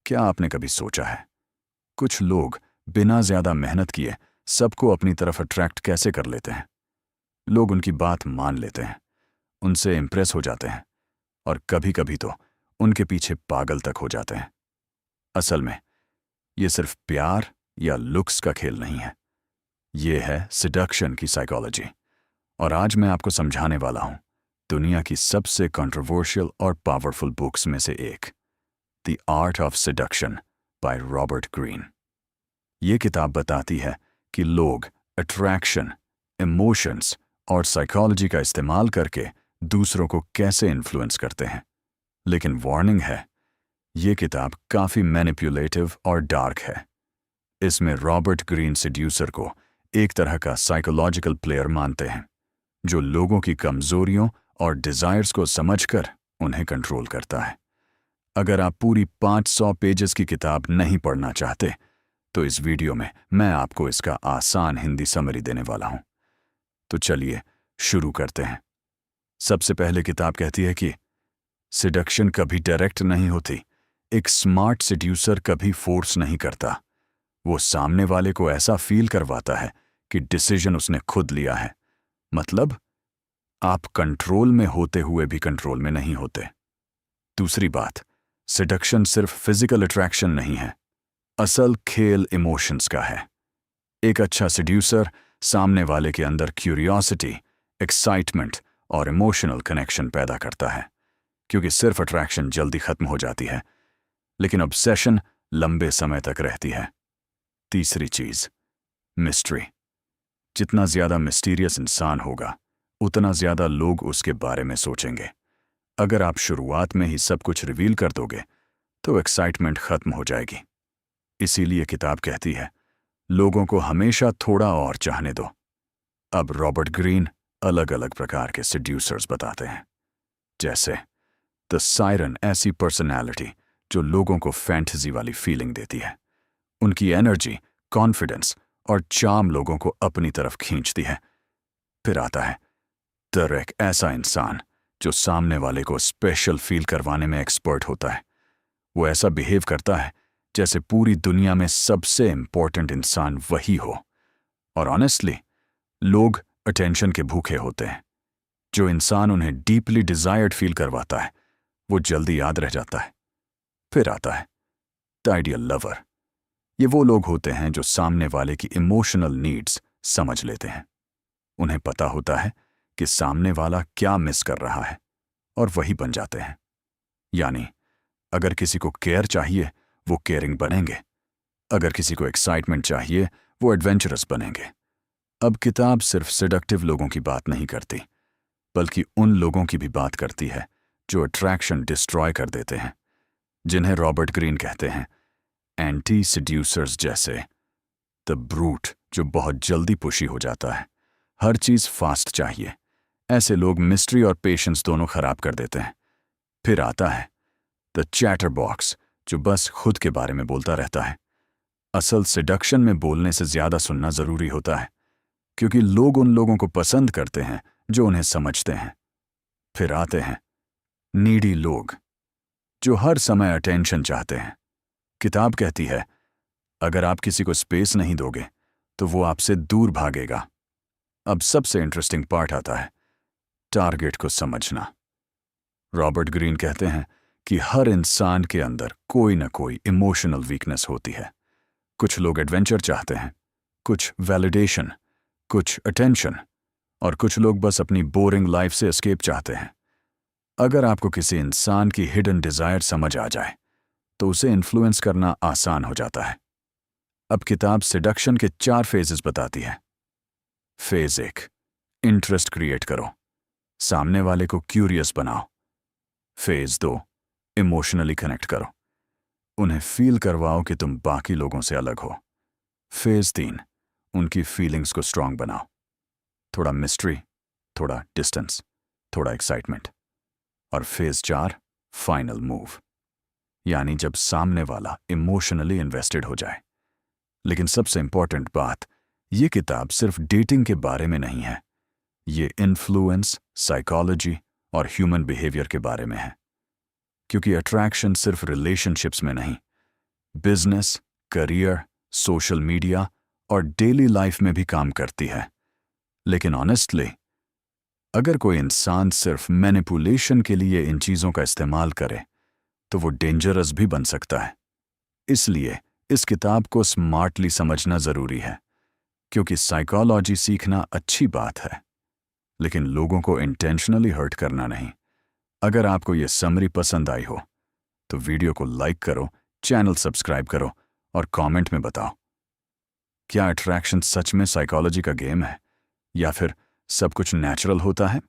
क्या आपने कभी सोचा है कुछ लोग बिना ज्यादा मेहनत किए सबको अपनी तरफ अट्रैक्ट कैसे कर लेते हैं? लोग उनकी बात मान लेते हैं, उनसे इम्प्रेस हो जाते हैं और कभी कभी तो उनके पीछे पागल तक हो जाते हैं। असल में ये सिर्फ प्यार या लुक्स का खेल नहीं है, ये है सिडक्शन की साइकोलॉजी। और आज मैं आपको समझाने वाला हूं दुनिया की सबसे कंट्रोवर्शियल और पावरफुल बुक्स में से एक, the art of seduction by Robert Greene. ये किताब बताती है कि लोग अट्रैक्शन, इमोशंस और साइकोलॉजी का इस्तेमाल करके दूसरों को कैसे इन्फ्लुएंस करते हैं। लेकिन वार्निंग है, ये किताब काफ़ी मैनिपुलेटिव और डार्क है। इसमें रॉबर्ट ग्रीन सेड्यूसर को एक तरह का साइकोलॉजिकल प्लेयर मानते हैं जो लोगों की कमजोरियों और डिज़ायर्स को समझकर उन्हें कंट्रोल करता है। अगर आप पूरी 500 पेजेस की किताब नहीं पढ़ना चाहते तो इस वीडियो में मैं आपको इसका आसान हिंदी समरी देने वाला हूं। तो चलिए शुरू करते हैं। सबसे पहले किताब कहती है कि सिडक्शन कभी डायरेक्ट नहीं होती। एक स्मार्ट सेड्यूसर कभी फोर्स नहीं करता, वो सामने वाले को ऐसा फील करवाता है कि डिसीजन उसने खुद लिया है। मतलब आप कंट्रोल में होते हुए भी कंट्रोल में नहीं होते। दूसरी बात, सिडक्शन सिर्फ फिजिकल अट्रैक्शन नहीं है, असल खेल इमोशंस का है। एक अच्छा सेड्यूसर सामने वाले के अंदर क्यूरियोसिटी, एक्साइटमेंट और इमोशनल कनेक्शन पैदा करता है, क्योंकि सिर्फ अट्रैक्शन जल्दी खत्म हो जाती है लेकिन ऑब्सेशन लंबे समय तक रहती है। तीसरी चीज, मिस्ट्री। जितना ज्यादा मिस्टीरियस इंसान होगा उतना ज्यादा लोग उसके बारे में सोचेंगे। अगर आप शुरुआत में ही सब कुछ रिवील कर दोगे तो एक्साइटमेंट खत्म हो जाएगी। इसीलिए किताब कहती है लोगों को हमेशा थोड़ा और चाहने दो। अब रॉबर्ट ग्रीन अलग अलग प्रकार के सेड्यूसर्स बताते हैं, जैसे द सायरन, ऐसी पर्सनैलिटी जो लोगों को फैंटेसी वाली फीलिंग देती है। उनकी एनर्जी, कॉन्फिडेंस और चार्म लोगों को अपनी तरफ खींचती है। फिर आता है एक ऐसा इंसान जो सामने वाले को स्पेशल फील करवाने में एक्सपर्ट होता है। वो ऐसा बिहेव करता है जैसे पूरी दुनिया में सबसे इंपॉर्टेंट इंसान वही हो। और ऑनेस्टली लोग अटेंशन के भूखे होते हैं। जो इंसान उन्हें डीपली डिजायर्ड फील करवाता है वो जल्दी याद रह जाता है। फिर आता है द आइडियल लवर। ये वो लोग होते हैं जो सामने वाले की इमोशनल नीड्स समझ लेते हैं। उन्हें पता होता है कि सामने वाला क्या मिस कर रहा है और वही बन जाते हैं। यानी अगर किसी को केयर चाहिए वो केयरिंग बनेंगे, अगर किसी को एक्साइटमेंट चाहिए वो एडवेंचरस बनेंगे। अब किताब सिर्फ सेडक्टिव लोगों की बात नहीं करती, बल्कि उन लोगों की भी बात करती है जो अट्रैक्शन डिस्ट्रॉय कर देते हैं, जिन्हें रॉबर्ट ग्रीन कहते हैं एंटी सेड्यूसर्स, जैसे द ब्रूट जो बहुत जल्दी पुशी हो जाता है, हर चीज फास्ट चाहिए। ऐसे लोग मिस्ट्री और पेशेंस दोनों खराब कर देते हैं। फिर आता है द चैटर बॉक्स जो बस खुद के बारे में बोलता रहता है। असल सिडक्शन में बोलने से ज्यादा सुनना जरूरी होता है, क्योंकि लोग उन लोगों को पसंद करते हैं जो उन्हें समझते हैं। फिर आते हैं नीडी लोग जो हर समय अटेंशन चाहते हैं। किताब कहती है अगर आप किसी को स्पेस नहीं दोगे तो वो आपसे दूर भागेगा। अब सबसे इंटरेस्टिंग पार्ट आता है टारगेट को समझना। रॉबर्ट ग्रीन कहते हैं कि हर इंसान के अंदर कोई ना कोई इमोशनल वीकनेस होती है। कुछ लोग एडवेंचर चाहते हैं, कुछ वैलिडेशन, कुछ अटेंशन, और कुछ लोग बस अपनी बोरिंग लाइफ से एस्केप चाहते हैं। अगर आपको किसी इंसान की हिडन डिजायर समझ आ जाए तो उसे इन्फ्लुएंस करना आसान हो जाता है। अब किताब सिडक्शन के 4 फेजेस बताती है। फेज 1, इंटरेस्ट क्रिएट करो, सामने वाले को क्यूरियस बनाओ। फेज 2, इमोशनली कनेक्ट करो, उन्हें फील करवाओ कि तुम बाकी लोगों से अलग हो। फेज 3, उनकी फीलिंग्स को स्ट्रांग बनाओ, थोड़ा मिस्ट्री, थोड़ा डिस्टेंस, थोड़ा एक्साइटमेंट। और फेज 4, फाइनल मूव, यानी जब सामने वाला इमोशनली इन्वेस्टेड हो जाए। लेकिन सबसे इंपॉर्टेंट बात, ये किताब सिर्फ डेटिंग के बारे में नहीं है, ये इन्फ्लुएंस, साइकोलॉजी और ह्यूमन बिहेवियर के बारे में है। क्योंकि अट्रैक्शन सिर्फ रिलेशनशिप्स में नहीं बिजनेस, करियर, सोशल मीडिया और डेली लाइफ में भी काम करती है। लेकिन ऑनेस्टली, अगर कोई इंसान सिर्फ मैनिपुलेशन के लिए इन चीज़ों का इस्तेमाल करे तो वो डेंजरस भी बन सकता है। इसलिए इस किताब को स्मार्टली समझना ज़रूरी है, क्योंकि साइकोलॉजी सीखना अच्छी बात है, लेकिन लोगों को इंटेंशनली हर्ट करना नहीं। अगर आपको ये समरी पसंद आई हो तो वीडियो को लाइक करो, चैनल सब्सक्राइब करो और कमेंट में बताओ, क्या अट्रैक्शन सच में साइकोलॉजी का गेम है या फिर सब कुछ नेचुरल होता है।